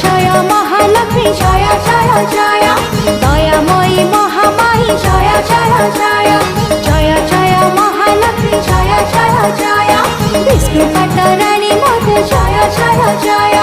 জয় Mahalakshmi জয় জয় জয় Dayamoyee মহামায়ী জয় জয় জয় জয় জয় Mahalakshmi জয় জয় জয় Vishnu পাটরানী মধু জয় জয় জয়